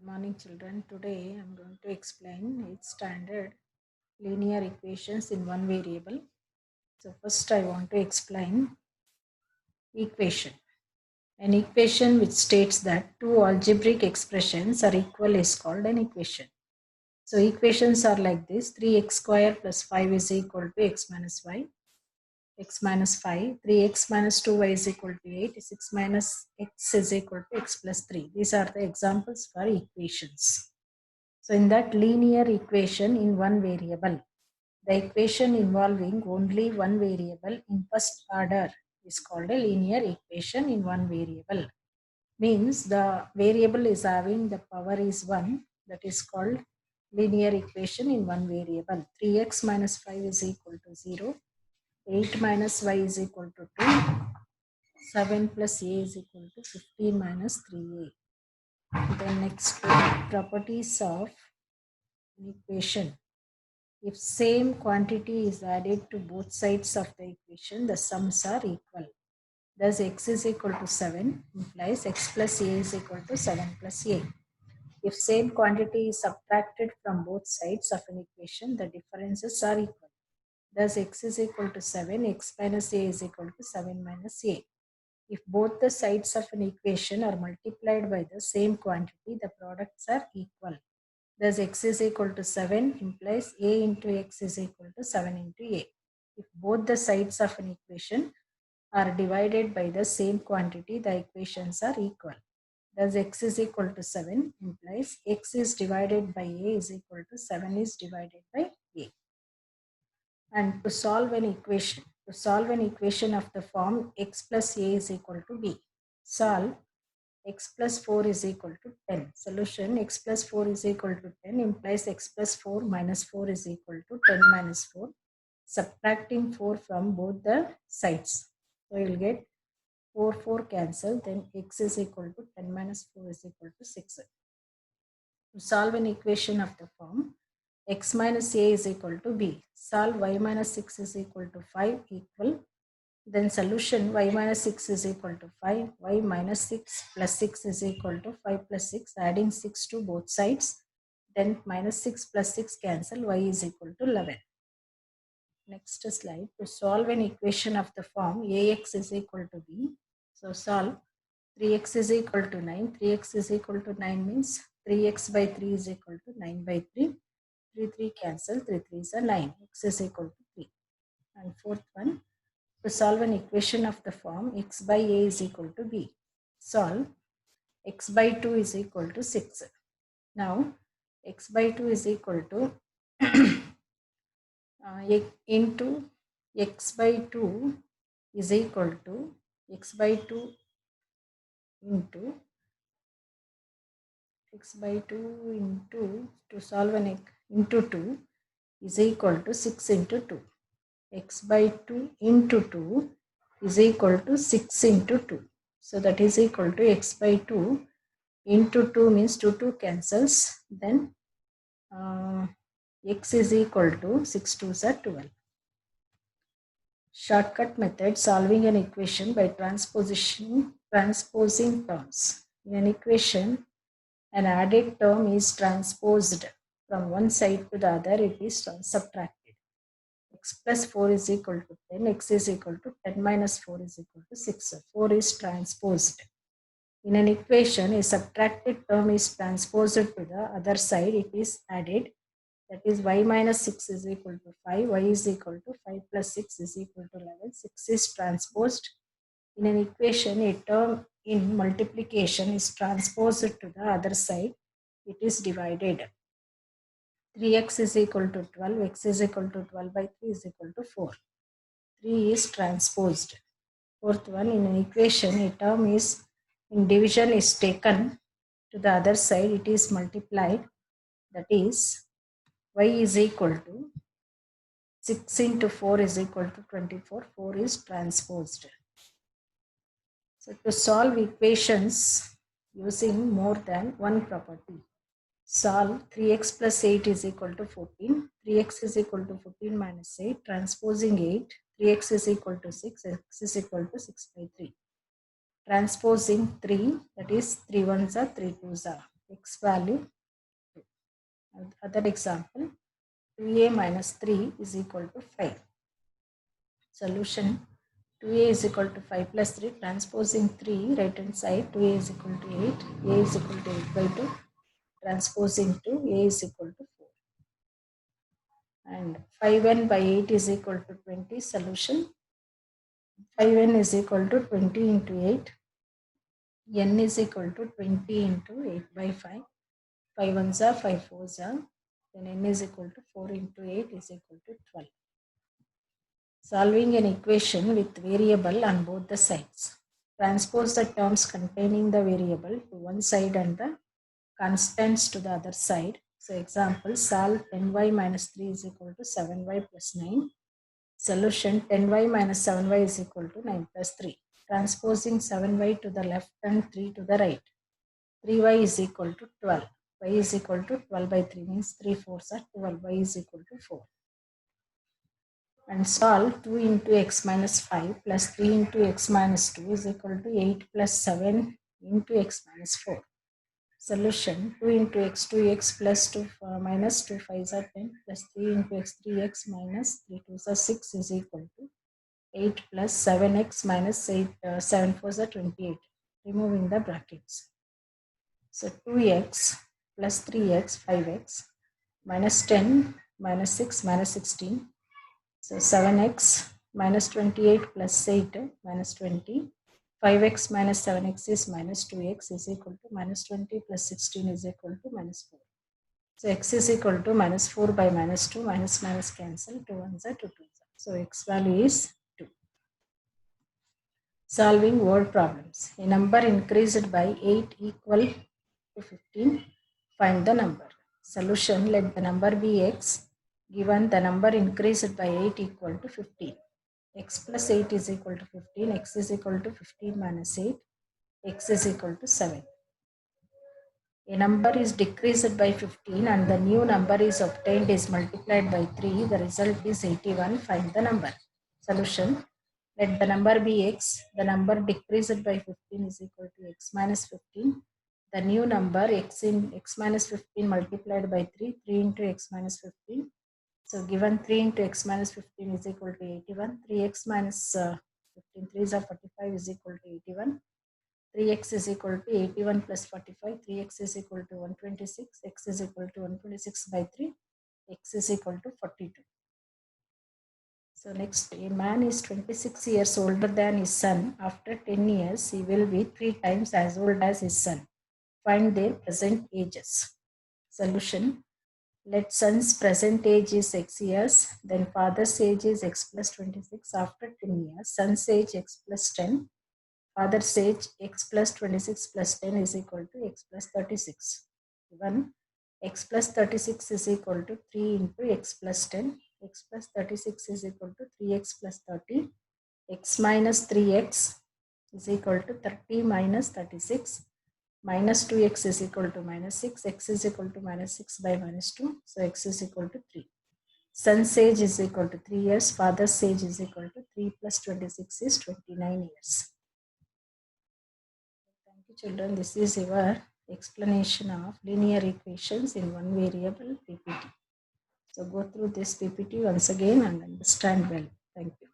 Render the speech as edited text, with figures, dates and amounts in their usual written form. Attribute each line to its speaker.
Speaker 1: Morning children. Today I am going to explain its standard linear equations in one variable. So first I want to explain equation. An equation which states that two algebraic expressions are equal is called an equation. So equations are like this: 3x square plus 5 is equal to x minus y, x minus 5, 3x minus 2y is equal to 8, 6 minus x is equal to x plus 3. These are the examples for equations. So in that linear equation in one variable, the equation involving only one variable in first order is called a linear equation in one variable. Means the variable is having the power is 1, that is called linear equation in one variable. 3x minus 5 is equal to 0, 8 minus y is equal to 2, 7 plus a is equal to 15 minus 3a. The next properties of an equation. If same quantity is added to both sides of the equation, the sums are equal. Thus, x is equal to 7 implies x plus a is equal to 7 plus a. If same quantity is subtracted from both sides of an equation, the differences are equal. Thus, x is equal to 7, x minus a is equal to 7 minus a. If both the sides of an equation are multiplied by the same quantity, the products are equal. Thus, x is equal to 7 implies a into x is equal to 7 into a. If both the sides of an equation are divided by the same quantity, the equations are equal. Thus, x is equal to 7 implies x is divided by a is equal to 7 is divided by a. And to solve an equation of the form x plus a is equal to b, solve x plus 4 is equal to 10. Solution: x plus 4 is equal to 10 implies x plus 4 minus 4 is equal to 10 minus 4. Subtracting 4 from both the sides. So you will get 4 cancel, then x is equal to 10 minus 4 is equal to 6. To solve an equation of the form x minus a is equal to b, solve y minus 6 is equal to 5 equal. Then solution: y minus 6 is equal to 5, y minus 6 plus 6 is equal to 5 plus 6, adding 6 to both sides. Then minus 6 plus 6 cancel, y is equal to 11. Next slide. To solve an equation of the form ax is equal to b, so solve 3x is equal to 9. 3x is equal to 9 means 3x by 3 is equal to 9 by 3. 3 cancel, 3 3s are 9, x is equal to 3. And fourth one, to solve an equation of the form x by a is equal to b, solve x by 2 is equal to 6. Now x by 2 is equal to into x by 2 is equal to x by 2 into x by 2 into, to solve an into 2 is equal to 6 into 2. X by 2 into 2 is equal to 6 into 2. So that is equal to x by 2 into 2 means 2 cancels. Then x is equal to 6 2s are 12. Shortcut method: solving an equation by transposing terms. In an equation, an added term is transposed from one side to the other, it is subtracted. X plus 4 is equal to 10, x is equal to 10 minus 4 is equal to 6. 4 is transposed. In an equation, a subtracted term is transposed to the other side, it is added. That is, y minus 6 is equal to 5, y is equal to 5 plus 6 is equal to 11. 6 is transposed. In an equation, a term in multiplication is transposed to the other side, it is divided. 3x is equal to 12, x is equal to 12 by 3 is equal to 4. 3 is transposed. Fourth one, in an equation, a term is in division is taken to the other side, it is multiplied. That is, y is equal to 6 into 4 is equal to 24. 4 is transposed. So to solve equations using more than one property, solve 3x plus 8 is equal to 14. 3x is equal to 14 minus 8. Transposing 8. 3x is equal to 6. X is equal to 6 by 3. Transposing 3, that is 3 1s are 3 2s are. x value 2. Other example, 2a minus 3 is equal to 5. Solution, 2a is equal to 5 plus 3, transposing 3 right hand side, 2a is equal to 8, a is equal to 8 by 2, transposing 2, a is equal to 4. And 5n by 8 is equal to 20. Solution, 5n is equal to 20 into 8, n is equal to 20 into 8 by 5, 5 ones are 5 fours are, then n is equal to 4 into 8 is equal to 12. Solving an equation with variable on both the sides. Transpose the terms containing the variable to one side and the constants to the other side. So example, solve 10y minus 3 is equal to 7y plus 9. Solution, 10y minus 7y is equal to 9 plus 3. Transposing 7y to the left and 3 to the right. 3y is equal to 12. Y is equal to 12 by 3 means 3 fours are 12. Y is equal to 4. And solve 2 into x minus 5 plus 3 into x minus 2 is equal to 8 plus 7 into x minus 4. Solution, 2 into x 2x plus 2 minus 2 5s are 10 plus 3 into x 3x minus 3 2s are 6 is equal to 8 plus 7x minus 8 7 4s are 28. Removing the brackets. So 2x plus 3x 5x minus 10 minus 6 minus 16. So 7x minus 28 plus 8 minus 20. 5x minus 7x is minus 2x is equal to minus 20 plus 16 is equal to minus 4. So x is equal to minus 4 by minus 2, minus minus cancel, 2 ones are 2 2s. So x value is 2. Solving word problems. A number increased by 8 equal to 15. Find the number. Solution, let the number be x. Given the number increased by 8 equal to 15. X plus 8 is equal to 15. X is equal to 15 minus 8. X is equal to 7. A number is decreased by 15 and the new number is obtained is multiplied by 3. The result is 81. Find the number. Solution, let the number be x. The number decreased by 15 is equal to x minus 15. The new number x in x minus 15 multiplied by 3. 3 into x minus 15. So given 3 into x minus 15 is equal to 81. 3x minus 15, 3 is 45 is equal to 81. 3x is equal to 81 plus 45. 3x is equal to 126. X is equal to 126 by 3. X is equal to 42. So next, a man is 26 years older than his son. After 10 years, he will be 3 times as old as his son. Find their present ages. Solution, let son's present age is x years, then father's age is x plus 26. After 10 years, son's age x plus 10. Father's age x plus 26 plus 10 is equal to x plus 36. Given x plus 36 is equal to 3 into x plus 10. X plus 36 is equal to 3x plus 30. X minus 3x is equal to 30 minus 36. Minus 2x is equal to minus 6. X is equal to minus 6 by minus 2. So x is equal to 3. Son's age is equal to 3 years. Father's age is equal to 3 plus 26 is 29 years. Thank you, children. This is your explanation of linear equations in one variable PPT. So go through this PPT once again and understand well. Thank you.